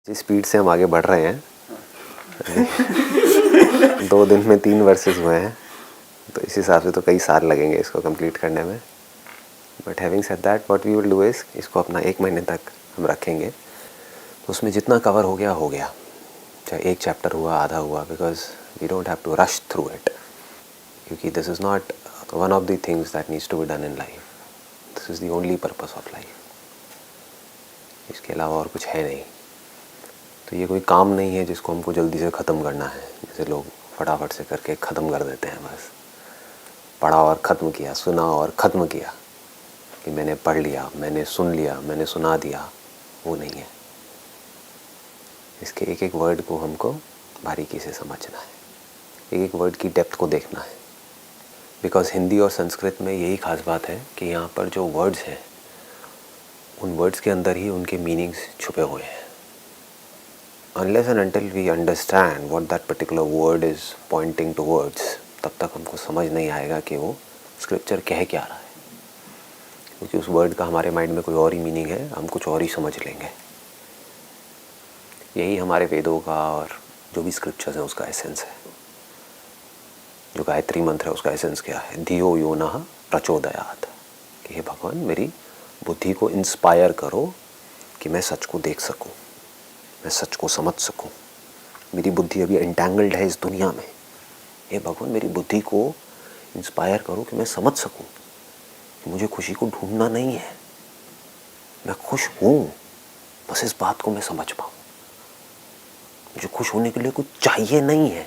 जिस स्पीड से हम आगे बढ़ रहे हैं 2 दिन में 3 वर्सेस हुए हैं, तो इस हिसाब से तो कई साल लगेंगे इसको कंप्लीट करने में। But having said that, what we will do is, इसको अपना 1 महीने तक हम रखेंगे, तो उसमें जितना कवर हो गया, चाहे 1 चैप्टर हुआ, आधा हुआ, because we don't have to rush through it, क्योंकि this is not one of the things that needs to be done in life. This is the only purpose of life, इसके अलावा और कुछ है नहीं। तो ये कोई काम नहीं है जिसको हमको जल्दी से ख़त्म करना है, जैसे लोग फटाफट से करके ख़त्म कर देते हैं। बस पढ़ा और ख़त्म किया, सुना और ख़त्म किया, कि मैंने पढ़ लिया, मैंने सुन लिया, मैंने सुना दिया, वो नहीं है। इसके एक एक वर्ड को हमको बारीकी से समझना है, एक एक वर्ड की डेप्थ को देखना है। बिकॉज़ हिंदी और संस्कृत में यही खास बात है कि यहाँ पर जो वर्ड्स हैं, उन वर्ड्स के अंदर ही उनके मीनिंग्स छुपे हुए हैं। Unless and until we understand what that particular word is pointing towards, तब तक हमको समझ नहीं आएगा कि वो स्क्रिप्चर कह क्या रहा है, क्योंकि उस वर्ड का हमारे माइंड में कोई और ही मीनिंग है, हम कुछ और ही समझ लेंगे। यही हमारे वेदों का और जो भी स्क्रिप्चर्स हैं उसका एसेंस है। जो गायत्री मंत्र है उसका एसेंस क्या है? धियो यो नः प्रचोदयात्, कि हे भगवान मेरी बुद्धि को इंस्पायर करो कि मैं सच को देख सकूं, मैं सच को समझ सकूं। मेरी बुद्धि अभी एंटैंगल्ड है इस दुनिया में, हे भगवान मेरी बुद्धि को इंस्पायर करो कि मैं समझ सकूं कि मुझे खुशी को ढूंढना नहीं है, मैं खुश हूं, बस इस बात को मैं समझ पाऊं। मुझे खुश होने के लिए कुछ चाहिए नहीं है,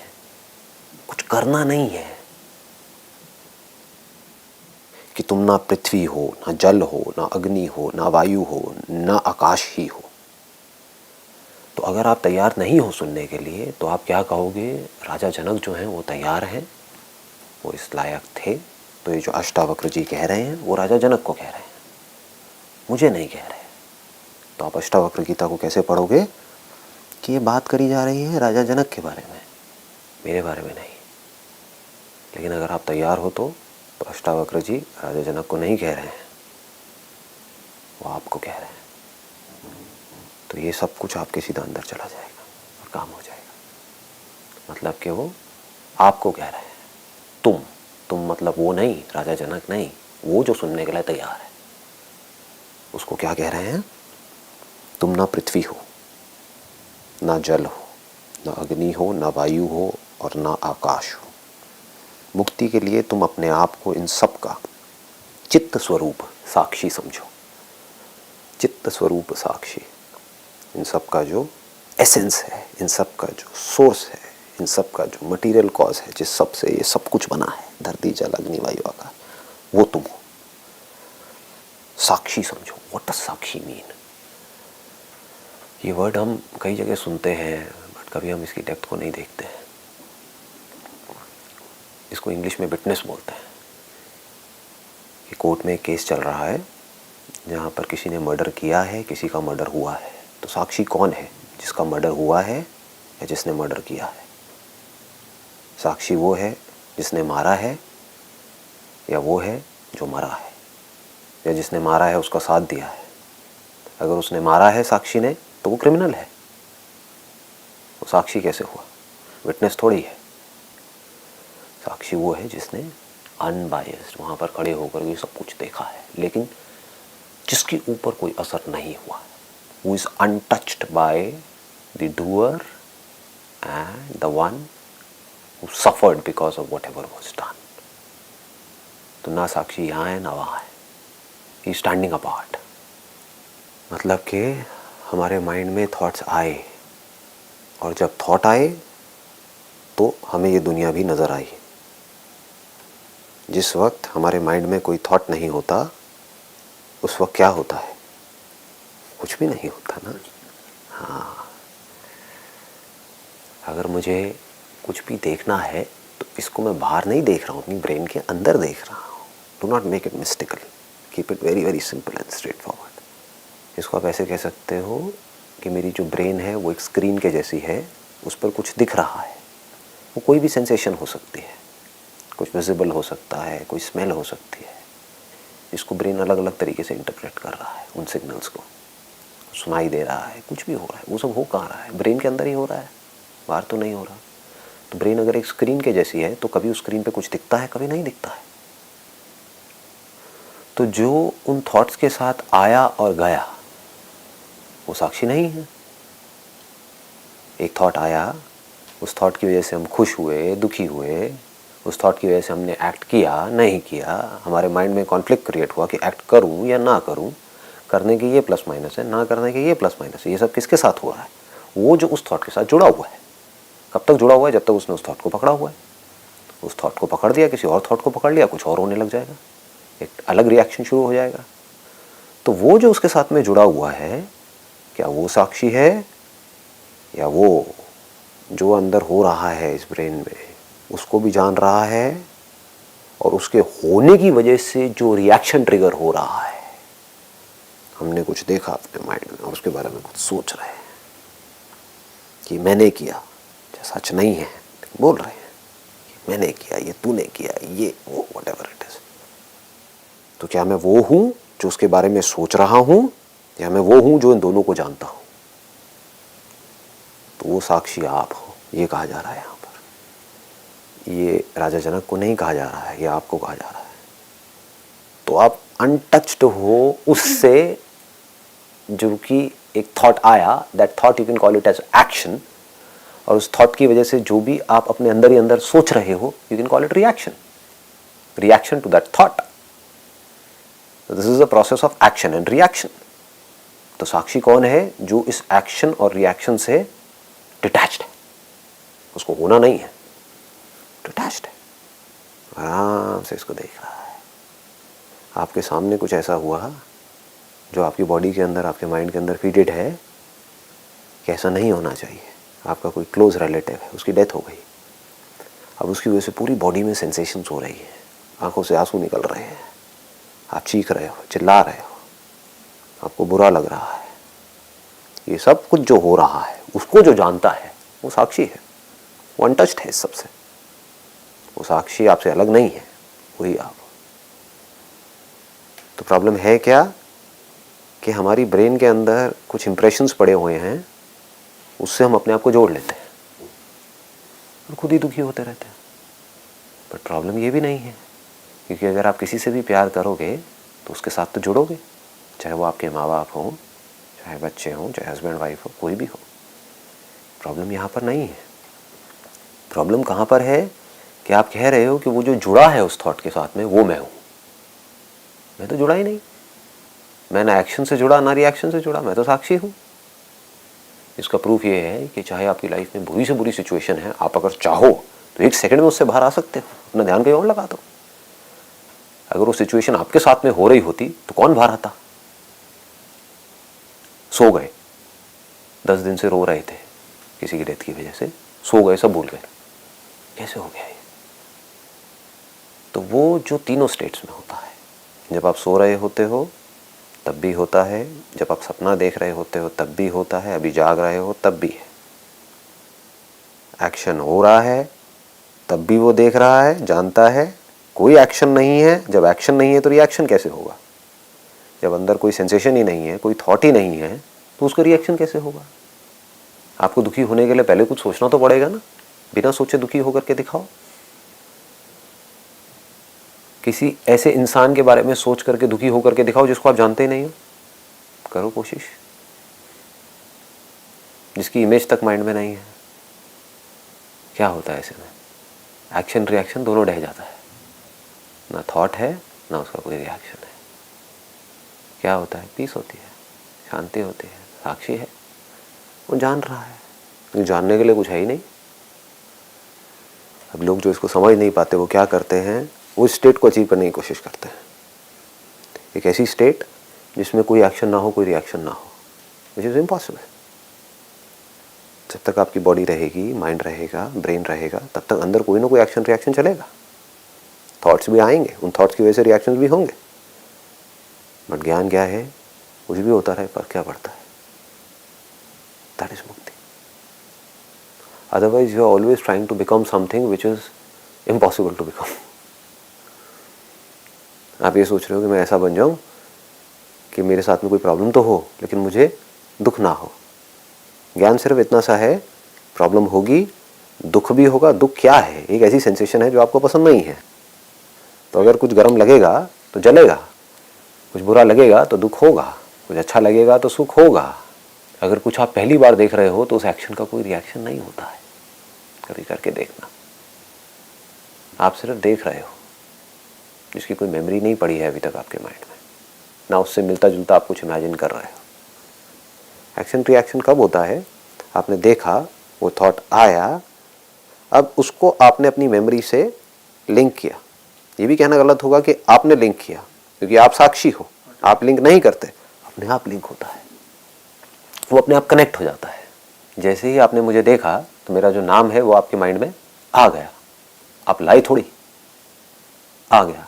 कुछ करना नहीं है। कि तुम ना पृथ्वी हो, ना जल हो, ना अग्नि हो, ना वायु हो, ना आकाश ही हो। तो अगर आप तैयार नहीं हो सुनने के लिए, तो आप क्या कहोगे? राजा जनक जो हैं वो तैयार हैं, वो इस लायक थे। तो ये जो अष्टावक्र जी कह रहे हैं वो राजा जनक को कह रहे हैं, मुझे नहीं कह रहे। तो आप अष्टावक्र गीता को कैसे पढ़ोगे कि ये बात करी जा रही है राजा जनक के बारे में, मेरे बारे में नहीं। लेकिन अगर आप तैयार हो तो अष्टावक्र जी राजा जनक को नहीं कह रहे हैं, वो आपको कह रहे हैं। तो ये सब कुछ आपके सीधा अंदर चला जाएगा और काम हो जाएगा। मतलब कि वो आपको कह रहे हैं, तुम मतलब वो नहीं, राजा जनक नहीं, वो जो सुनने के लिए तैयार है उसको क्या कह रहे हैं? तुम ना पृथ्वी हो, ना जल हो, ना अग्नि हो, ना वायु हो और ना आकाश हो। मुक्ति के लिए तुम अपने आप को इन सब का चित्त स्वरूप साक्षी समझो। चित्त स्वरूप साक्षी, इन सब का जो एसेंस है, इन सब का जो सोर्स है, इन सब का जो मटेरियल कॉज है, जिस सब से ये सब कुछ बना है, धरती जल अग्नि वायु आकाश, वो तुम हो। साक्षी समझो। What does Sakshi mean? ये वर्ड हम कई जगह सुनते हैं, बट कभी हम इसकी डेप्थ को नहीं देखते हैं। इसको इंग्लिश में विटनेस बोलते हैं। कि कोर्ट में एक केस चल रहा है जहाँ पर किसी ने मर्डर किया है, किसी का मर्डर हुआ है। तो साक्षी कौन है? जिसका मर्डर हुआ है या जिसने मर्डर किया है? साक्षी वो है जिसने मारा है या वो है जो मरा है, या जिसने मारा है उसका साथ दिया है? अगर उसने मारा है साक्षी ने तो वो क्रिमिनल है, वो साक्षी कैसे हुआ? विटनेस थोड़ी है। साक्षी वो है जिसने अनबायस्ड वहाँ पर खड़े होकर ये सब कुछ देखा है, लेकिन जिसके ऊपर कोई असर नहीं हुआ, who is untouched by the doer and the one who suffered because of whatever was done. तो ना साक्षी यहाँ है ना वहाँ है, he is standing apart। मतलब कि हमारे माइंड में थॉट्स आए, और जब थॉट आए तो हमें ये दुनिया भी नज़र आई। जिस वक्त हमारे माइंड में कोई थॉट नहीं होता, उस वक्त क्या होता है? कुछ भी नहीं होता ना। हाँ, अगर मुझे कुछ भी देखना है तो इसको मैं बाहर नहीं देख रहा हूँ, अपनी ब्रेन के अंदर देख रहा हूँ। Do not make it mystical, keep it very very simple and straight forward. इसको आप ऐसे कह सकते हो कि मेरी जो ब्रेन है वो एक स्क्रीन के जैसी है, उस पर कुछ दिख रहा है। वो कोई भी सेंसेशन हो सकती है, कुछ विजिबल हो सकता है, कोई स्मेल हो सकती है, जिसको ब्रेन अलग अलग तरीके से इंटरप्रेट कर रहा है उन सिग्नल्स को। सुनाई दे रहा है, कुछ भी हो रहा है, वो सब हो कहाँ रहा है? ब्रेन के अंदर ही हो रहा है, बाहर तो नहीं हो रहा। तो ब्रेन अगर एक स्क्रीन के जैसी है तो कभी उस स्क्रीन पे कुछ दिखता है, कभी नहीं दिखता है। तो जो उन थॉट्स के साथ आया और गया वो साक्षी नहीं है। एक थॉट आया, उस थॉट की वजह से हम खुश हुए, दुखी हुए, उस थॉट की वजह से हमने एक्ट किया, नहीं किया, हमारे माइंड में कॉन्फ्लिक्ट क्रिएट हुआ कि एक्ट करूं या ना करूं, करने के ये प्लस माइनस है, ना करने के ये प्लस माइनस है। ये सब किसके साथ हो रहा है? वो जो उस थॉट के साथ जुड़ा हुआ है। कब तक जुड़ा हुआ है? जब तक उसने उस थॉट को पकड़ा हुआ है। उस थॉट को पकड़ दिया, किसी और थॉट को पकड़ लिया, कुछ और होने लग जाएगा, एक अलग रिएक्शन शुरू हो जाएगा। तो वो जो उसके साथ में जुड़ा हुआ है, क्या वो साक्षी है, या वो जो अंदर हो रहा है इस ब्रेन में उसको भी जान रहा है, और उसके होने की वजह से जो रिएक्शन ट्रिगर हो रहा है, हमने कुछ देखा अपने माइंड में और उसके बारे में कुछ सोच रहे हैं कि मैंने किया, सच नहीं है, बोल रहे हैं मैंने किया, ये तूने किया, ये वो, व्हाटएवर इट इज। तो क्या मैं वो हूं जो उसके बारे में सोच रहा हूं, या मैं वो हूं जो इन दोनों को जानता हूं? तो वो साक्षी आप हो, ये कहा जा रहा है यहां पर। ये राजा जनक को नहीं कहा जा रहा है, ये आपको कहा जा रहा है। तो आप अनटच्ड हो उससे, जो कि एक थॉट आया, that thought you can call it as action, और उस थॉट की वजह से जो भी आप अपने अंदर ही अंदर सोच रहे हो, you can call it reaction, reaction to that thought. This is a process of action and reaction. तो साक्षी कौन है? जो इस एक्शन और रिएक्शन से डिटैच्ड है, उसको होना नहीं है, डिटैच्ड है, आराम से इसको देख रहा है। आपके सामने कुछ ऐसा हुआ जो आपकी बॉडी के अंदर, आपके माइंड के अंदर फीडेड है कि ऐसा नहीं होना चाहिए। आपका कोई क्लोज रिलेटिव है, उसकी डेथ हो गई, अब उसकी वजह से पूरी बॉडी में सेंसेशंस हो रही है, आंखों से आंसू निकल रहे हैं, आप चीख रहे हो, चिल्ला रहे हो, आपको बुरा लग रहा है। ये सब कुछ जो हो रहा है, उसको जो जानता है वो साक्षी है, वो अनटच्ड है इस सबसे। वो साक्षी आपसे अलग नहीं है, वही आप। तो प्रॉब्लम है क्या कि हमारी ब्रेन के अंदर कुछ इंप्रेशंस पड़े हुए हैं, उससे हम अपने आप को जोड़ लेते हैं और खुद ही दुखी होते रहते हैं। बट प्रॉब्लम ये भी नहीं है, क्योंकि अगर आप किसी से भी प्यार करोगे तो उसके साथ तो जुड़ोगे, चाहे वो आपके माँ बाप हों, चाहे बच्चे हों, चाहे हस्बैंड वाइफ हो, कोई भी हो। प्रॉब्लम यहाँ पर नहीं है। प्रॉब्लम कहाँ पर है कि आप कह रहे हो कि वो जो जुड़ा है उस थॉट के साथ में, वो मैं हूँ। मैं तो जुड़ा ही नहीं, मैं ना एक्शन से जुड़ा ना रिएक्शन से जुड़ा, मैं तो साक्षी हूँ। इसका प्रूफ ये है कि चाहे आपकी लाइफ में बुरी से बुरी सिचुएशन है, आप अगर चाहो तो एक सेकंड में उससे बाहर आ सकते हो, अपना ध्यान कहीं और लगा दो। अगर वो सिचुएशन आपके साथ में हो रही होती तो कौन बाहर आता? सो गए, 10 दिन से रो रहे थे किसी की डेथ की वजह से, सो गए, सब भूल गए, कैसे हो गया ये? तो वो जो तीनों स्टेट्स में होता है, जब आप सो रहे होते हो तब भी होता है, जब आप सपना देख रहे होते हो तब भी होता है, अभी जाग रहे हो तब भी है। एक्शन हो रहा है तब भी वो देख रहा है, जानता है। कोई एक्शन नहीं है, जब एक्शन नहीं है तो रिएक्शन कैसे होगा? जब अंदर कोई सेंसेशन ही नहीं है, कोई थॉट ही नहीं है, तो उसका रिएक्शन कैसे होगा? आपको दुखी होने के लिए पहले कुछ सोचना तो पड़ेगा ना। बिना सोचे दुखी होकर के दिखाओ। किसी ऐसे इंसान के बारे में सोच करके दुखी होकर के दिखाओ जिसको आप जानते ही नहीं हो। करो कोशिश, जिसकी इमेज तक माइंड में नहीं है। क्या होता है ऐसे में? एक्शन रिएक्शन दोनों ढह जाता है, ना थॉट है ना उसका कोई रिएक्शन है। क्या होता है? पीस होती है, शांति होती है, साक्षी है, वो जान रहा है। लेकिन जानने के लिए कुछ है ही नहीं। अब लोग जो इसको समझ नहीं पाते वो क्या करते हैं, वो स्टेट को अचीव करने की कोशिश करते हैं। एक ऐसी स्टेट जिसमें कोई एक्शन ना हो, कोई रिएक्शन ना हो, विच इज़ इम्पॉसिबल। जब तक आपकी बॉडी रहेगी, माइंड रहेगा, ब्रेन रहेगा, तब तक अंदर कोई ना कोई एक्शन रिएक्शन चलेगा। थॉट्स भी आएंगे, उन थॉट्स की वजह से रिएक्शंस भी होंगे। बट ज्ञान क्या है? कुछ भी होता रहे, पर क्या पड़ता है? दैट इज मुक्ति। Otherwise you are always trying to become something which is impossible to become. आप ये सोच रहे हो कि मैं ऐसा बन जाऊं कि मेरे साथ में कोई प्रॉब्लम तो हो, लेकिन मुझे दुख ना हो। ज्ञान सिर्फ इतना सा है, प्रॉब्लम होगी, दुख भी होगा। दुख क्या है? एक ऐसी सेंसेशन है जो आपको पसंद नहीं है। तो अगर कुछ गर्म लगेगा तो जलेगा, कुछ बुरा लगेगा तो दुख होगा, कुछ अच्छा लगेगा तो सुख होगा। अगर कुछ आप पहली बार देख रहे हो तो उस एक्शन का कोई रिएक्शन नहीं होता है। कभी करके देखना, आप सिर्फ देख रहे हो, जिसकी कोई मेमोरी नहीं पड़ी है अभी तक आपके माइंड में, ना उससे मिलता जुलता आप कुछ इमेजिन कर रहे हो। एक्शन रिएक्शन कब होता है? आपने देखा, वो थॉट आया, अब उसको आपने अपनी मेमोरी से लिंक किया। ये भी कहना गलत होगा कि आपने लिंक किया, क्योंकि आप साक्षी हो, आप लिंक नहीं करते, अपने आप लिंक होता है, वो अपने आप कनेक्ट हो जाता है। जैसे ही आपने मुझे देखा तो मेरा जो नाम है वो आपके माइंड में आ गया, आप लाई थोड़ी, आ गया।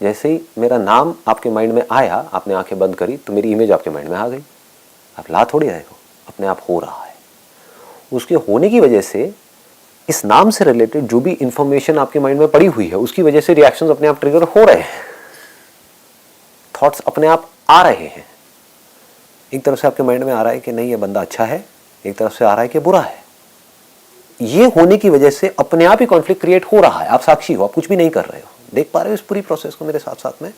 जैसे ही मेरा नाम आपके माइंड में आया, आपने आंखें बंद करी तो मेरी इमेज आपके माइंड में आ गई। आप ला थोड़ी रहे हो, अपने आप हो रहा है। उसके होने की वजह से इस नाम से रिलेटेड जो भी इंफॉर्मेशन आपके माइंड में पड़ी हुई है, उसकी वजह से रिएक्शंस अपने आप ट्रिगर हो रहे हैं, थॉट्स अपने आप आ रहे हैं। एक तरफ से आपके माइंड में आ रहा है कि नहीं ये बंदा अच्छा है, एक तरफ से आ रहा है कि बुरा है। ये होने की वजह से अपने आप ही कॉन्फ्लिक्ट क्रिएट हो रहा है। आप साक्षी हो, आप कुछ भी नहीं कर रहे हो, देख पा रहे हो इस पूरी प्रोसेस को मेरे साथ साथ में।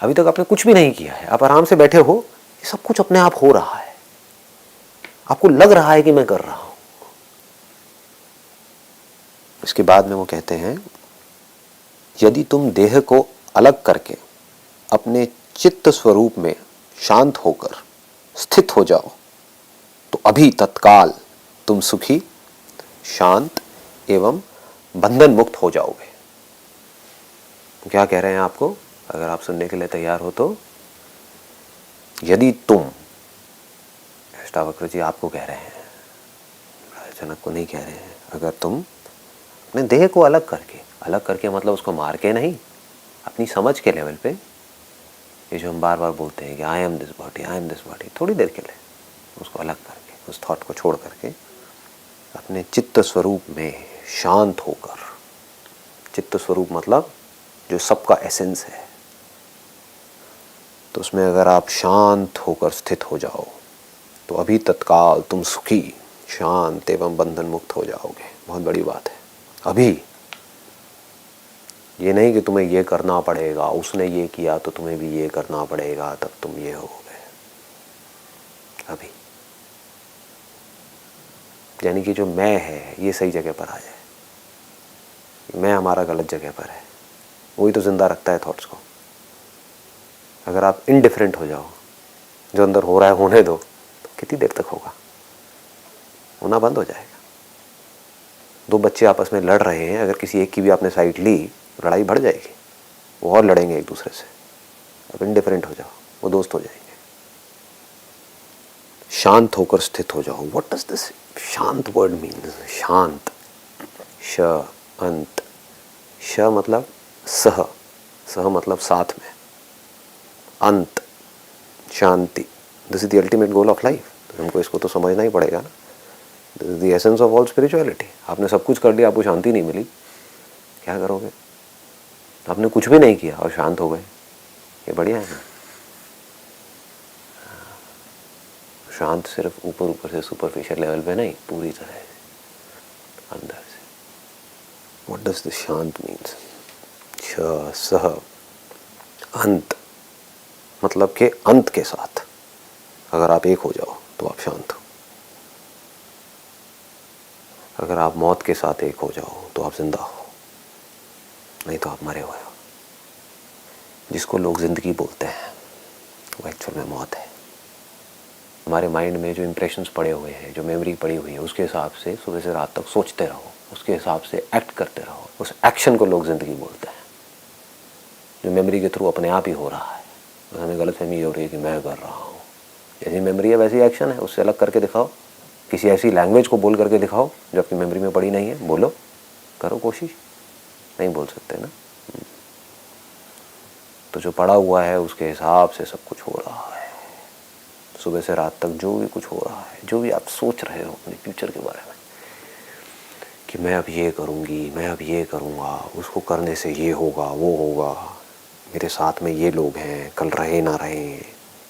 अभी तक आपने कुछ भी नहीं किया है, आप आराम से बैठे हो, ये सब कुछ अपने आप हो रहा है, आपको लग रहा है कि मैं कर रहा हूं। इसके बाद में वो कहते हैं, यदि तुम देह को अलग करके अपने चित्त स्वरूप में शांत होकर स्थित हो जाओ तो अभी तत्काल तुम सुखी, शांत एवं बंधन मुक्त हो जाओगे। क्या कह रहे हैं आपको? अगर आप सुनने के लिए तैयार हो तो, यदि तुम, अष्टावक्र जी आपको कह रहे हैं, जनक को नहीं कह रहे हैं, अगर तुम अपने देह को अलग करके मतलब उसको मार के नहीं, अपनी समझ के लेवल पे, ये जो हम बार बार बोलते हैं कि I am this body, I am this body, थोड़ी देर के लिए उसको अलग करके, उस थॉट को छोड़ करके अपने चित्त स्वरूप में शांत होकर, चित्त स्वरूप मतलब जो सबका एसेंस है, तो उसमें अगर आप शांत होकर स्थित हो जाओ तो अभी तत्काल तुम सुखी, शांत एवं बंधन मुक्त हो जाओगे। बहुत बड़ी बात है। अभी, ये नहीं कि तुम्हें ये करना पड़ेगा, उसने ये किया तो तुम्हें भी ये करना पड़ेगा तब तुम ये होगे। अभी, यानी कि जो मैं है ये सही जगह पर आ जाए। मैं हमारा गलत जगह पर है, वही तो जिंदा रखता है थॉट्स को। अगर आप इनडिफरेंट हो जाओ, जो अंदर हो रहा है होने दो, तो कितनी देर तक होगा? होना बंद हो जाएगा। दो बच्चे आपस में लड़ रहे हैं, अगर किसी एक की भी आपने साइड ली, लड़ाई बढ़ जाएगी, वो और लड़ेंगे एक दूसरे से। अब इनडिफरेंट हो जाओ, वो दोस्त हो जाएंगे। शांत होकर स्थित हो जाओ। व्हाट डज दिस शांत वर्ड मीन्स? शांत, श अंत, श मतलब सह, सह मतलब साथ में, अंत शांति। This is the ultimate goal of life. तो हमको इसको तो समझना ही पड़ेगा ना। This is the essence of all spirituality. आपने सब कुछ कर लिया, आपको शांति नहीं मिली, क्या करोगे? आपने कुछ भी नहीं किया और शांत हो गए, ये बढ़िया है ना। शांत सिर्फ ऊपर ऊपर से सुपरफिशियल लेवल पे नहीं, पूरी तरह से अंदर से। व्हाट डज द शांत मीन्स? श सह अंत मतलब के अंत के साथ अगर आप एक हो जाओ तो आप शांत हो। अगर आप मौत के साथ एक हो जाओ तो आप जिंदा हो, नहीं तो आप मरे हुए हो। जिसको लोग जिंदगी बोलते हैं वो एक्चुअल में मौत है। हमारे माइंड में जो इंप्रेशंस पड़े हुए हैं, जो मेमोरी पड़ी हुई है, उसके हिसाब से सुबह से रात तक सोचते रहो, उसके हिसाब से एक्ट करते रहो। उस एक्शन को लोग जिंदगी बोलते हैं, जो मेमोरी के थ्रू अपने आप ही हो रहा है। तो हमें गलतफहमी ये हो रही है कि मैं कर रहा हूँ। जैसी मेमोरी है वैसी एक्शन है, उससे अलग करके दिखाओ। किसी ऐसी लैंग्वेज को बोल करके दिखाओ जो आपकी मेमोरी में पड़ी नहीं है, बोलो, करो कोशिश। नहीं बोल सकते ना, तो जो पड़ा हुआ है उसके हिसाब से सब कुछ हो रहा है। सुबह से रात तक जो भी कुछ हो रहा है, जो भी आप सोच रहे हो अपने फ्यूचर के बारे में कि मैं अब ये करूँगी, मैं अब ये करूँगा, उसको करने से ये होगा, वो होगा, मेरे साथ में ये लोग हैं, कल रहे ना रहे,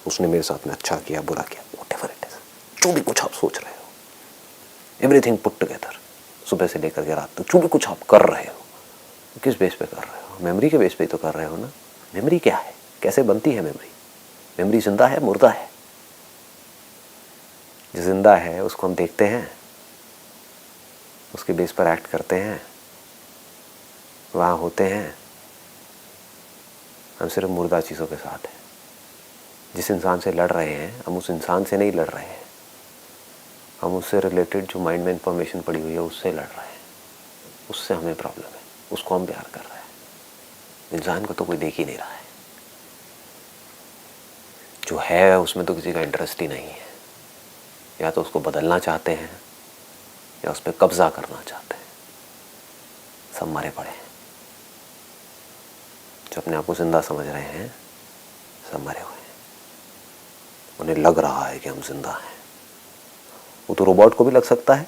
उसने मेरे साथ में अच्छा किया, बुरा किया, व्हाटएवर इट इज, जो भी कुछ आप सोच रहे हो, एवरीथिंग पुट टुगेदर, सुबह से लेकर के रात तक जो भी कुछ आप कर रहे हो, किस बेस पे कर रहे हो? मेमोरी के बेस पे तो कर रहे हो ना। मेमोरी क्या है, कैसे बनती है मेमोरी? मेमोरी जिंदा है, मुर्दा है? जो जिंदा है उसको हम देखते हैं, उसके बेस पर एक्ट करते हैं, वहाँ होते हैं। हम सिर्फ मुर्दा चीज़ों के साथ हैं। जिस इंसान से लड़ रहे हैं हम उस इंसान से नहीं लड़ रहे हैं, हम उससे रिलेटेड जो माइंड में इंफॉर्मेशन पड़ी हुई है उससे लड़ रहे हैं। उससे हमें प्रॉब्लम है, उसको हम प्यार कर रहे हैं। इंसान को तो कोई देख ही नहीं रहा है, जो है उसमें तो किसी का इंटरेस्ट ही नहीं है। या तो उसको बदलना चाहते हैं या उस पर कब्जा करना चाहते हैं। सब मरे पड़े हैं। जो अपने आप को जिंदा समझ रहे हैं सब मरे हुए हैं। उन्हें लग रहा है कि हम जिंदा हैं। वो तो रोबोट को भी लग सकता है,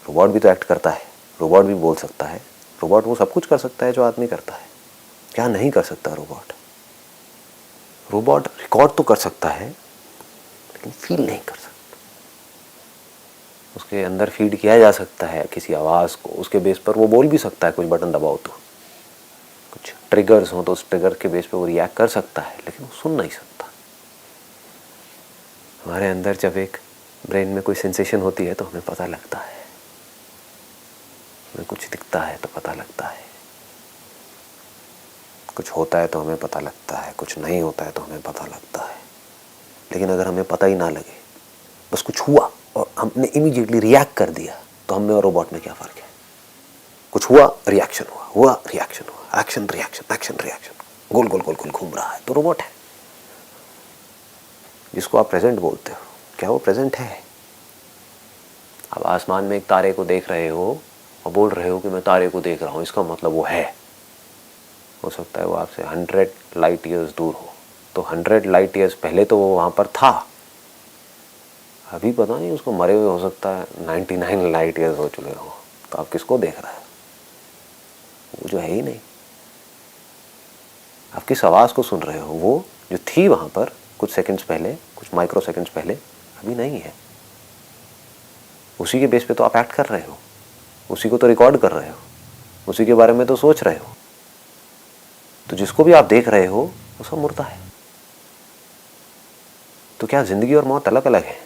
रोबोट भी तो एक्ट करता है, रोबोट भी बोल सकता है, रोबोट वो सब कुछ कर सकता है जो आदमी करता है। क्या नहीं कर सकता रोबोट? रोबोट रिकॉर्ड तो कर सकता है लेकिन फील नहीं कर सकता। उसके अंदर फीड किया जा सकता है किसी आवाज़ को, उसके बेस पर वो बोल भी सकता है, कुछ बटन दबाओ तो, कुछ ट्रिगर्स हो तो उस ट्रिगर के बेस पे वो रिएक्ट कर सकता है, लेकिन वो सुन नहीं सकता। हमारे अंदर जब एक ब्रेन में कोई सेंसेशन होती है तो हमें पता लगता है, हमें कुछ दिखता है तो पता लगता है, कुछ होता है तो हमें पता लगता है, कुछ नहीं होता है तो हमें पता लगता है। लेकिन अगर हमें पता ही ना लगे, बस कुछ हुआ और हमने इमीडिएटली रिएक्ट कर दिया, तो हम में और रोबोट में क्या फ़र्क है? कुछ हुआ, रिएक्शन हुआ, हुआ रिएक्शन हुआ, एक्शन रिएक्शन, एक्शन रिएक्शन, गोल गोल गोल गोल घूम रहा है, तो रोबोट है। जिसको आप प्रेजेंट बोलते हो, क्या वो प्रेजेंट है? आप आसमान में एक तारे को देख रहे हो और बोल रहे हो कि मैं तारे को देख रहा हूँ, इसका मतलब वो है। हो सकता है वो आपसे 100 लाइट ईयर्स दूर हो, तो 100 लाइट ईयर्स पहले तो वो वहाँ पर था, अभी पता नहीं, उसको मरे हुए हो सकता है 99 लाइट ईयर्स हो चुके हो। तो आप किसको देख रहे हो? वो जो है ही नहीं। आप किस आवाज़ को सुन रहे हो? वो जो थी वहाँ पर कुछ सेकंड्स पहले, कुछ माइक्रो सेकंड्स पहले, अभी नहीं है। उसी के बेस पे तो आप एक्ट कर रहे हो, उसी को तो रिकॉर्ड कर रहे हो, उसी के बारे में तो सोच रहे हो। तो जिसको भी आप देख रहे हो वो सब मुर्दा है। तो क्या जिंदगी और मौत अलग अलग है?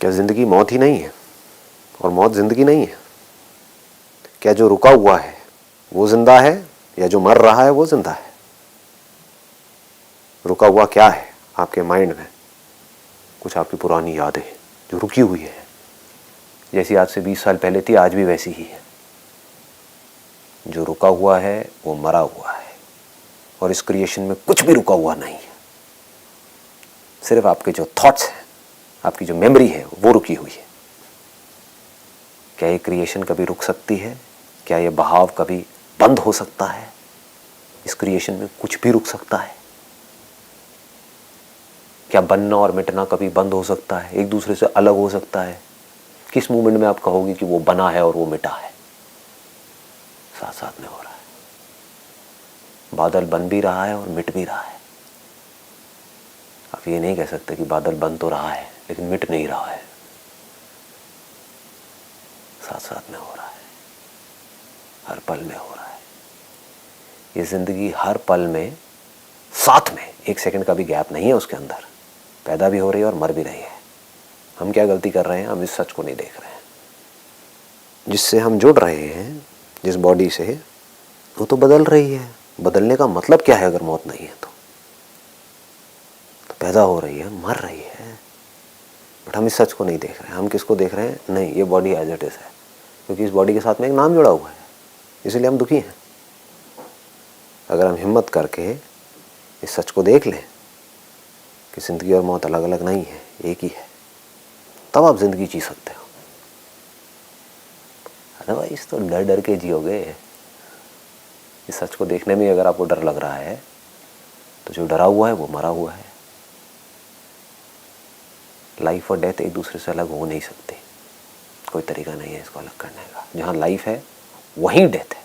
क्या जिंदगी मौत ही नहीं है और मौत जिंदगी नहीं है? क्या जो रुका हुआ है वो जिंदा है या जो मर रहा है वो जिंदा है? रुका हुआ क्या है आपके माइंड में? कुछ आपकी पुरानी यादें जो रुकी हुई है, जैसी आज से 20 साल पहले थी आज भी वैसी ही है। जो रुका हुआ है वो मरा हुआ है, और इस क्रिएशन में कुछ भी रुका हुआ नहीं है। सिर्फ आपके जो थॉट्स हैं, आपकी जो मेमोरी है वो रुकी हुई है। क्या ये क्रिएशन कभी रुक सकती है? क्या ये बहाव कभी बंद हो सकता है? इस क्रिएशन में कुछ भी रुक सकता है? क्या बनना और मिटना कभी बंद हो सकता है, एक दूसरे से अलग हो सकता है? किस मोमेंट में आप कहोगे कि वो बना है और वो मिटा है? साथ साथ में हो रहा है। बादल बन भी रहा है और मिट भी रहा है। आप ये नहीं कह सकते कि बादल बन तो रहा है लेकिन मिट नहीं रहा है। साथ साथ में हो रहा है, हर पल में हो रहा है। ये जिंदगी हर पल में साथ में, एक सेकंड का भी गैप नहीं है उसके अंदर, पैदा भी हो रही है और मर भी रही है। हम क्या गलती कर रहे हैं? हम इस सच को नहीं देख रहे हैं। जिससे हम जुड़ रहे हैं, जिस बॉडी से, वो तो बदल रही है। बदलने का मतलब क्या है अगर मौत नहीं है तो पैदा हो रही है, मर रही है। बट हम इस सच को नहीं देख रहे हैं। हम किसको देख रहे हैं? नहीं, ये बॉडी एज इट इज है, क्योंकि इस बॉडी के साथ में एक नाम जुड़ा हुआ है, इसलिए हम दुखी हैं। अगर हम हिम्मत करके इस सच को देख लें कि ज़िंदगी और मौत अलग अलग नहीं है, एक ही है, तब आप ज़िंदगी जी सकते हो। अदरवाइज तो डर डर के जियोगे। इस सच को देखने में अगर आपको डर लग रहा है तो जो डरा हुआ है वो मरा हुआ है। लाइफ और डेथ एक दूसरे से अलग हो नहीं सकते। कोई तरीका नहीं है इसको अलग करने का। जहाँ लाइफ है वहीं डेथ है।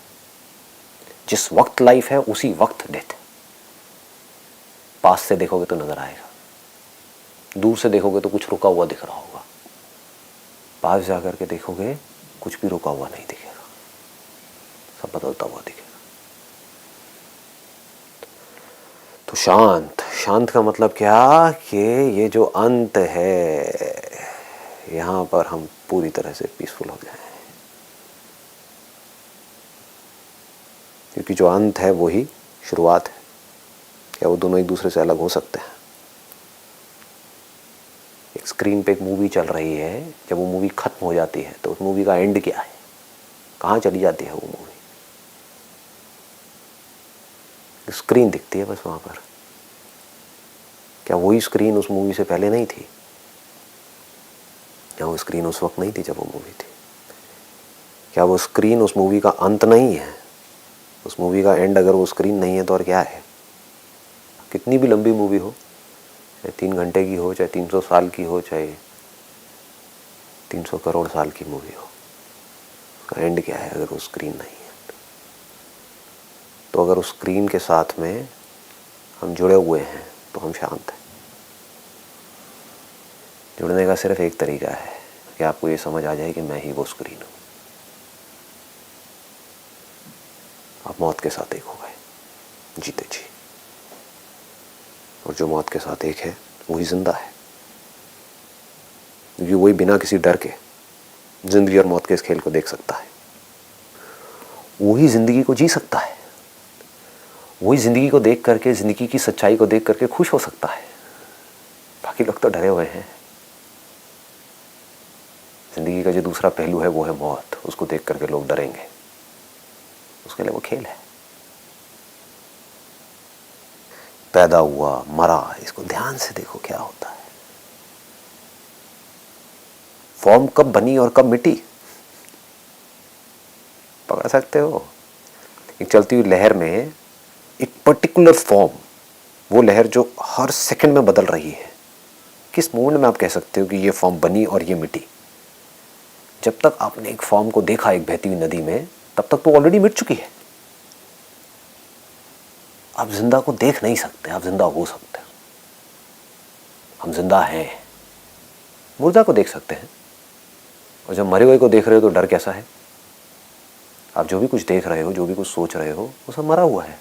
जिस वक्त लाइफ है उसी वक्त डेथ है। पास से देखोगे तो नजर आएगा, दूर से देखोगे तो कुछ रुका हुआ दिख रहा होगा, पास जाकर के देखोगे कुछ भी रुका हुआ नहीं दिखेगा, सब बदलता हुआ दिखेगा। तो शांत, शांत का मतलब क्या कि ये जो अंत है यहां पर हम पूरी तरह से पीसफुल हो जाएं, क्योंकि जो अंत है वही शुरुआत है। क्या वो दोनों एक दूसरे से अलग हो सकते हैं? एक स्क्रीन पे एक मूवी चल रही है, जब वो मूवी खत्म हो जाती है तो उस मूवी का एंड क्या है, कहाँ चली जाती है वो मूवी? स्क्रीन दिखती है बस वहां पर। क्या वही स्क्रीन उस मूवी से पहले नहीं थी, या वो स्क्रीन उस वक्त नहीं थी जब वो मूवी थी? क्या वो स्क्रीन उस मूवी का अंत नहीं है? उस मूवी का एंड अगर वो स्क्रीन नहीं है तो और क्या है? कितनी भी लंबी मूवी हो, चाहे 3 घंटे की हो, चाहे 300 साल की हो, चाहे 300 करोड़ साल की मूवी हो, उसका एंड क्या है अगर वो स्क्रीन नहीं है? तो अगर उस स्क्रीन के साथ में हम जुड़े हुए हैं तो हम शांत हैं। जुड़ने का सिर्फ एक तरीका है कि आपको ये समझ आ जाए कि मैं ही वो स्क्रीन हूँ। आप मौत के साथ एक हो गए, जीते जी। और जो मौत के साथ एक है वही जिंदा है, क्योंकि वही बिना किसी डर के जिंदगी और मौत के इस खेल को देख सकता है। वही जिंदगी को जी सकता है, वही जिंदगी को देख करके, जिंदगी की सच्चाई को देख करके खुश हो सकता है। बाकी लोग तो डरे हुए हैं। जिंदगी का जो दूसरा पहलू है वो है मौत, उसको देख करके लोग डरेंगे, उसके लिए वो खेल है। पैदा हुआ, मरा, इसको ध्यान से देखो क्या होता है। फॉर्म कब बनी और कब मिटी पकड़ सकते हो? एक चलती हुई लहर में एक पर्टिकुलर फॉर्म, वो लहर जो हर सेकंड में बदल रही है, किस मोमेंट में आप कह सकते हो कि ये फॉर्म बनी और ये मिटी? जब तक आपने एक फॉर्म को देखा एक बहती हुई नदी में, तब तक तो ऑलरेडी मिट चुकी है। आप जिंदा को देख नहीं सकते, आप जिंदा हो सकते हो। हम जिंदा हैं। मुर्दा को देख सकते हैं, और जब मरे हुए को देख रहे हो तो डर कैसा है? आप जो भी कुछ देख रहे हो, जो भी कुछ सोच रहे हो, वो सब मरा हुआ है,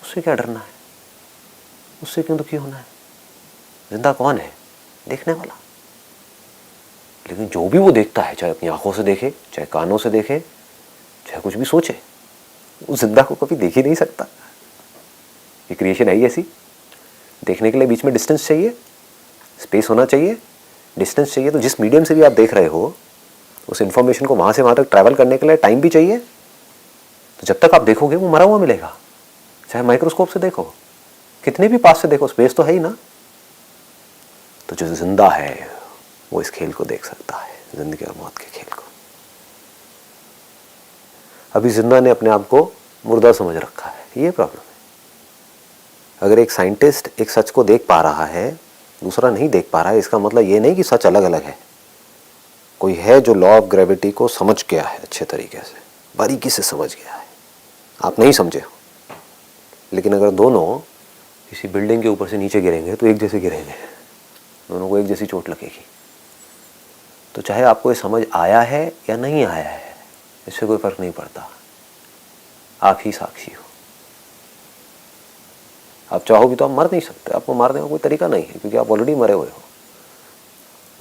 उससे क्या डरना है? उससे क्यों दुखी होना है? जिंदा कौन है? देखने वाला। लेकिन जो भी वो देखता है, चाहे अपनी आंखों से देखे, चाहे कानों से देखे, चाहे कुछ भी सोचे, उस जिंदा को कभी देख ही नहीं सकता। ये क्रिएशन है ही ऐसी। देखने के लिए बीच में डिस्टेंस चाहिए, स्पेस होना चाहिए, डिस्टेंस चाहिए। तो जिस मीडियम से भी आप देख रहे हो, उस इंफॉर्मेशन को वहां से वहां तक ट्रैवल करने के लिए टाइम भी चाहिए। तो जब तक आप देखोगे वो मरा हुआ मिलेगा, चाहे माइक्रोस्कोप से देखो, कितने भी पास से देखो, स्पेस तो है ही ना। तो जो जिंदा है वो इस खेल को देख सकता है, जिंदगी और मौत के खेल को। अभी जिंदा ने अपने आप को मुर्दा समझ रखा है, ये प्रॉब्लम है। अगर एक साइंटिस्ट एक सच को देख पा रहा है, दूसरा नहीं देख पा रहा है, इसका मतलब ये नहीं कि सच अलग अलग है। कोई है जो लॉ ऑफ ग्रेविटी को समझ गया है, अच्छे तरीके से, बारीकी से समझ गया है, आप नहीं समझे हो। लेकिन अगर दोनों किसी बिल्डिंग के ऊपर से नीचे गिरेंगे तो एक जैसे गिरेंगे, दोनों को एक जैसी चोट लगेगी। तो चाहे आपको ये समझ आया है या नहीं आया है, इससे कोई फर्क नहीं पड़ता, आप ही साक्षी हो। आप चाहो भी तो आप मर नहीं सकते, आपको मारने का कोई तरीका नहीं है, क्योंकि आप ऑलरेडी मरे हुए हो।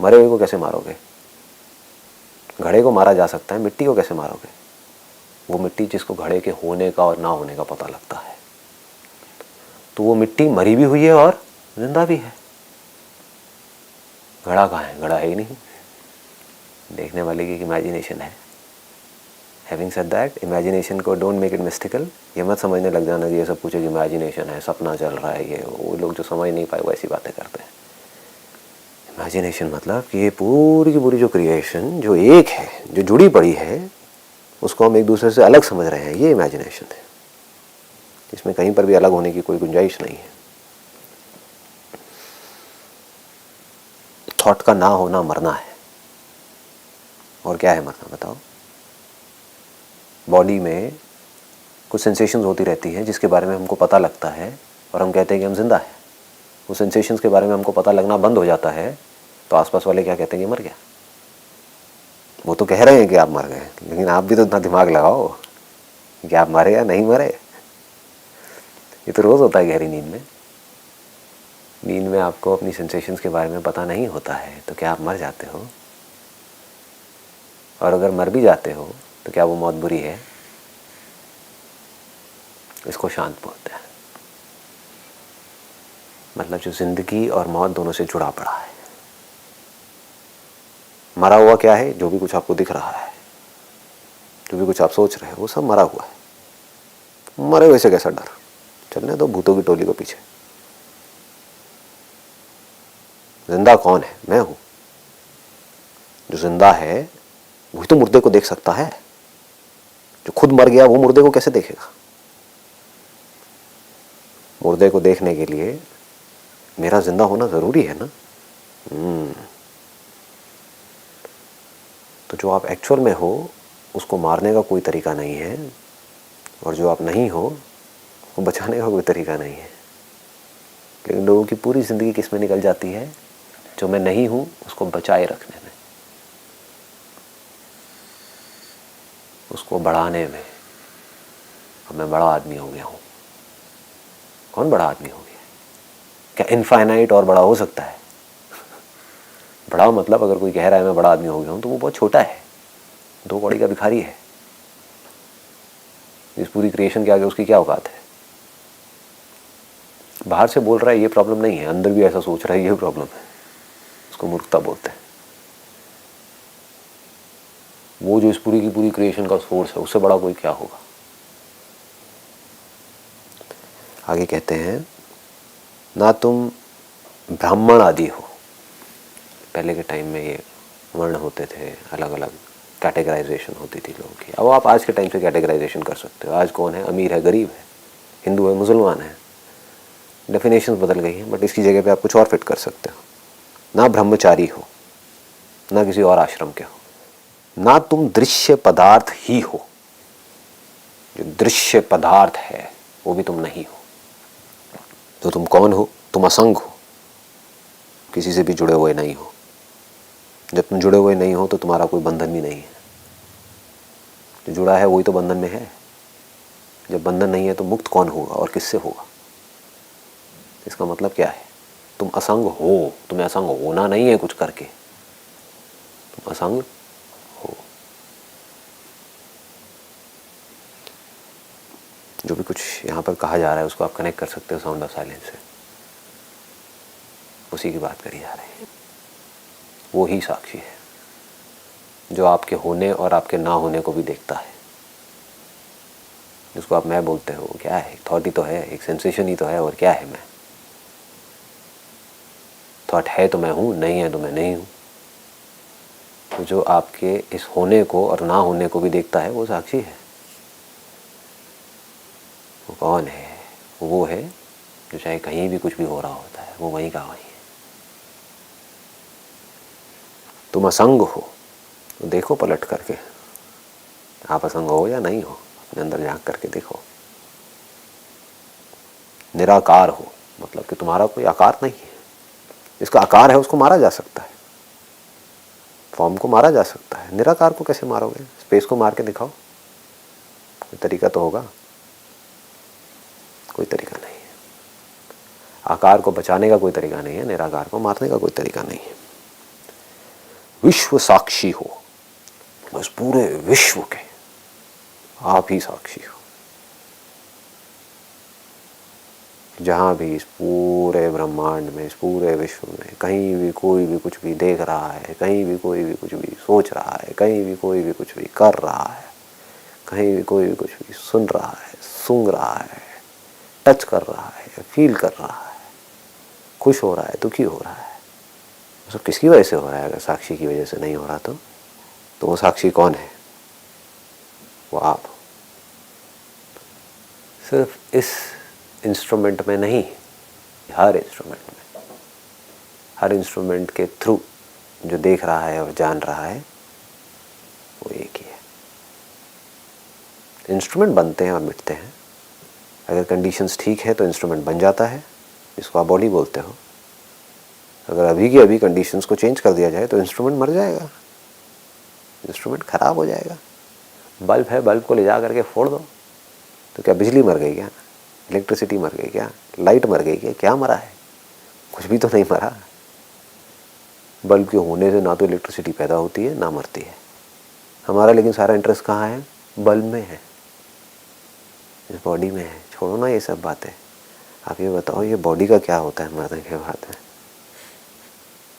मरे हुए को कैसे मारोगे? घड़े को मारा जा सकता है, मिट्टी को कैसे मारोगे? वो मिट्टी जिसको घड़े के होने का और ना होने का पता लगता है, तो वो मिट्टी मरी भी हुई है और जिंदा भी है। घड़ा कहाँ है? घड़ा है ही नहीं, देखने वाले की इमेजिनेशन है। हैविंग सेड दैट, इमेजिनेशन को डोंट मेक इट मिस्टिकल। ये मत समझने लग जाना कि ये सब कुछ एक इमेजिनेशन है, सपना चल रहा है। ये वो लोग जो समझ नहीं पाए वो ऐसी बातें करते हैं। इमेजिनेशन मतलब कि ये पूरी की पूरी जो क्रिएशन जो एक है, जो जुड़ी पड़ी है, उसको हम एक दूसरे से अलग समझ रहे हैं, ये इमेजिनेशन है। इसमें कहीं पर भी अलग होने की कोई गुंजाइश नहीं है। थॉट का ना होना मरना है। और क्या है मरना, बताओ? बॉडी में कुछ सेंसेशंस होती रहती हैं जिसके बारे में हमको पता लगता है और हम कहते हैं कि हम जिंदा हैं। वो सेंसेशंस के बारे में हमको पता लगना बंद हो जाता है तो आसपास वाले क्या कहते हैं कि मर गया। वो तो कह रहे हैं कि आप मर गए, लेकिन आप भी तो इतना दिमाग लगाओ कि आप मरे या नहीं मरे। ये तो रोज़ होता है गहरी नींद में। नींद में आपको अपनी सेंसेशंस के बारे में पता नहीं होता है तो क्या आप मर जाते हो? और अगर मर भी जाते हो तो क्या वो मौत बुरी है? इसको शांत बोलते हैं। मतलब जो जिंदगी और मौत दोनों से जुड़ा पड़ा है। मरा हुआ क्या है? जो भी कुछ आपको दिख रहा है, जो भी कुछ आप सोच रहे हो, वो सब मरा हुआ है। मरे हुए से कैसा डर, चलने दो भूतों की टोली को पीछे। जिंदा कौन है? मैं हूं। जो जिंदा है वही तो मुर्दे को देख सकता है। जो खुद मर गया वो मुर्दे को कैसे देखेगा? मुर्दे को देखने के लिए मेरा जिंदा होना जरूरी है ना। तो जो आप एक्चुअल में हो उसको मारने का कोई तरीका नहीं है, और जो आप नहीं हो वो बचाने का कोई तरीका नहीं है। लेकिन लोगों की पूरी जिंदगी किस में निकल जाती है? जो मैं नहीं हूं उसको बचाए रखने में, उसको बढ़ाने में। अब मैं बड़ा आदमी हो गया हूं। कौन बड़ा आदमी हो गया? क्या इनफाइनाइट और बड़ा हो सकता है? बड़ा मतलब अगर कोई कह रहा है मैं बड़ा आदमी हो गया हूं तो वो बहुत छोटा है, 2 कौड़ी का भिखारी है। इस पूरी क्रिएशन के आगे उसकी क्या औकात है? बाहर से बोल रहा है ये प्रॉब्लम नहीं है, अंदर भी ऐसा सोच रहा है ये प्रॉब्लम है। उसको मूर्खता बोलते हैं। वो जो इस पूरी की पूरी क्रिएशन का सोर्स है उससे बड़ा कोई क्या होगा? आगे कहते हैं ना तुम ब्राह्मण आदि हो। पहले के टाइम में ये वर्ण होते थे, अलग अलग कैटेगराइजेशन होती थी लोगों की। अब आप आज के टाइम से कैटेगराइजेशन कर सकते हो। आज कौन है? अमीर है, गरीब है, हिंदू है, मुसलमान है। डेफिनेशंस बदल गई हैं, बट इसकी जगह पे आप कुछ और फिट कर सकते हो। ना ब्रह्मचारी हो, ना किसी और आश्रम के हो, ना तुम दृश्य पदार्थ ही हो। जो दृश्य पदार्थ है वो भी तुम नहीं हो। तो तुम कौन हो? तुम असंग हो, किसी से भी जुड़े हुए नहीं हो। जब तुम जुड़े हुए नहीं हो तो तुम्हारा कोई बंधन भी नहीं है। जो जुड़ा है वही तो बंधन में है। जब बंधन नहीं है तो मुक्त कौन होगा और किससे होगा? इसका मतलब क्या है? तुम असंग हो। तुम्हें असंग होना नहीं है कुछ करके, तुम असंग हो। जो भी कुछ यहाँ पर कहा जा रहा है उसको आप कनेक्ट कर सकते हो साउंड ऑफ साइलेंस से। उसी की बात करी जा रही है। वो ही साक्षी है जो आपके होने और आपके ना होने को भी देखता है। जिसको आप मैं बोलते हो वो क्या है? एक थॉट ही तो है, एक सेंसेशन ही तो है। और क्या है मैं? थॉट है तो मैं हूँ, नहीं है तो मैं नहीं हूँ। तो जो आपके इस होने को और ना होने को भी देखता है वो साक्षी है। वो कौन है? वो है जो चाहे कहीं भी कुछ भी हो रहा होता है वो वहीं का वहीं है। तुम असंग हो तो देखो पलट करके, आप असंग हो या नहीं हो, अपने अंदर झांक करके देखो। निराकार हो मतलब कि तुम्हारा कोई आकार नहीं है। जिसका आकार है उसको मारा जा सकता है, फॉर्म को मारा जा सकता है। निराकार को कैसे मारोगे? स्पेस को मार के दिखाओ, कोई तरीका तो होगा। कोई तरीका नहीं है। आकार को बचाने का कोई तरीका नहीं है, निराकार को मारने का कोई तरीका नहीं है। विश्व साक्षी हो, बस पूरे विश्व के आप ही साक्षी हो। जहाँ भी इस पूरे ब्रह्मांड में, इस पूरे विश्व में कहीं भी कोई भी कुछ भी देख रहा है, कहीं भी कोई भी कुछ भी सोच रहा है, कहीं भी कोई भी कुछ भी कर रहा है, कहीं भी कोई भी कुछ भी सुन रहा है, सूंघ रहा है, टच कर रहा है, फील कर रहा है, खुश हो रहा है, दुखी हो रहा है, वो सब किसकी वजह से हो रहा है? अगर साक्षी की वजह से नहीं हो रहा तो वो साक्षी कौन है? वो आप। सिर्फ इस इंस्ट्रूमेंट में नहीं, हर इंस्ट्रूमेंट में, हर इंस्ट्रूमेंट के थ्रू जो देख रहा है और जान रहा है वो एक ही है। इंस्ट्रूमेंट बनते हैं और मिटते हैं। अगर कंडीशंस ठीक है तो इंस्ट्रूमेंट बन जाता है, जिसको आप बॉडी बोलते हो, अगर अभी की अभी कंडीशंस को चेंज कर दिया जाए तो इंस्ट्रूमेंट मर जाएगा, इंस्ट्रूमेंट खराब हो जाएगा। बल्ब है, बल्ब को ले जा करके फोड़ दो तो क्या बिजली मर गई क्या? इलेक्ट्रिसिटी मर गई क्या? लाइट मर गई क्या? क्या मरा है? कुछ भी तो नहीं मरा। बल्ब के होने से ना तो इलेक्ट्रिसिटी पैदा होती है ना मरती है। हमारा लेकिन सारा इंटरेस्ट कहाँ है? बल्ब में है, इस बॉडी में है। छोड़ो ना ये सब बातें, आप ये बताओ ये बॉडी का क्या होता है मरने के बाद में?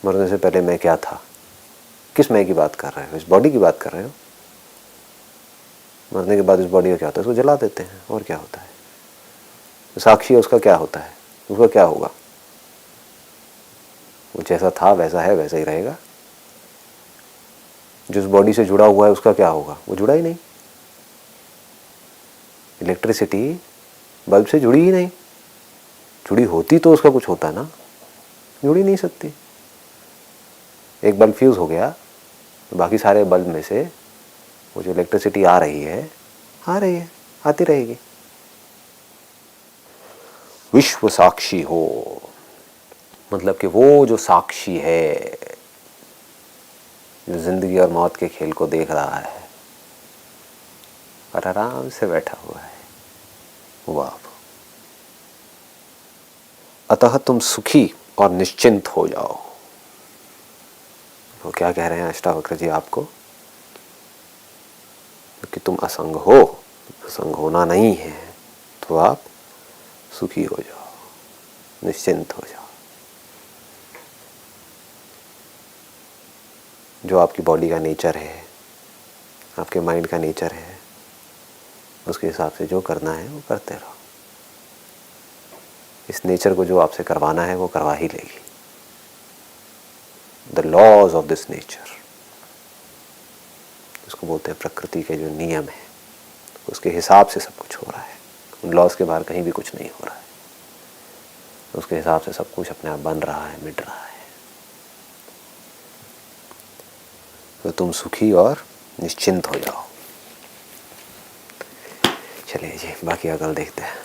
मरने से पहले मैं क्या था? किस मैं की बात कर रहे हो? इस बॉडी की बात कर रहे हो? मरने के बाद इस बॉडी का क्या होता है? उसको जला देते हैं, और क्या होता है? साक्षी है उसका क्या होता है? उसका क्या होगा? वो जैसा था वैसा है, वैसा ही रहेगा। जिस बॉडी से जुड़ा हुआ है उसका क्या होगा? वो जुड़ा ही नहीं। इलेक्ट्रिसिटी बल्ब से जुड़ी ही नहीं, जुड़ी होती तो उसका कुछ होता ना, जुड़ ही नहीं सकती। एक बल्ब फ्यूज हो गया तो बाकी सारे बल्ब में से वो जो इलेक्ट्रिसिटी आ रही है, आती रहेगी। विश्व साक्षी हो मतलब कि वो जो साक्षी है, जो जिंदगी और मौत के खेल को देख रहा है और आराम से बैठा हुआ है, वो आप। अतः तुम सुखी और निश्चिंत हो जाओ। वो क्या कह रहे हैं अष्टावक्र जी आपको? कि तुम असंग हो, असंग होना नहीं है, तो आप सुखी हो जाओ, निश्चिंत हो जाओ। जो आपकी बॉडी का नेचर है, आपके माइंड का नेचर है, उसके हिसाब से जो करना है वो करते रहो। इस नेचर को जो आपसे करवाना है वो करवा ही लेगी। The laws of this nature, उसको बोलते हैं प्रकृति के जो नियम है, उसके हिसाब से सब कुछ हो रहा है। उन लॉज के बाहर कहीं भी कुछ नहीं हो रहा है। उसके हिसाब से सब कुछ अपने आप बन रहा है, मिट रहा है। तो तुम सुखी और निश्चिंत हो जाओ। चलिए जी, बाकी अगल देखते हैं।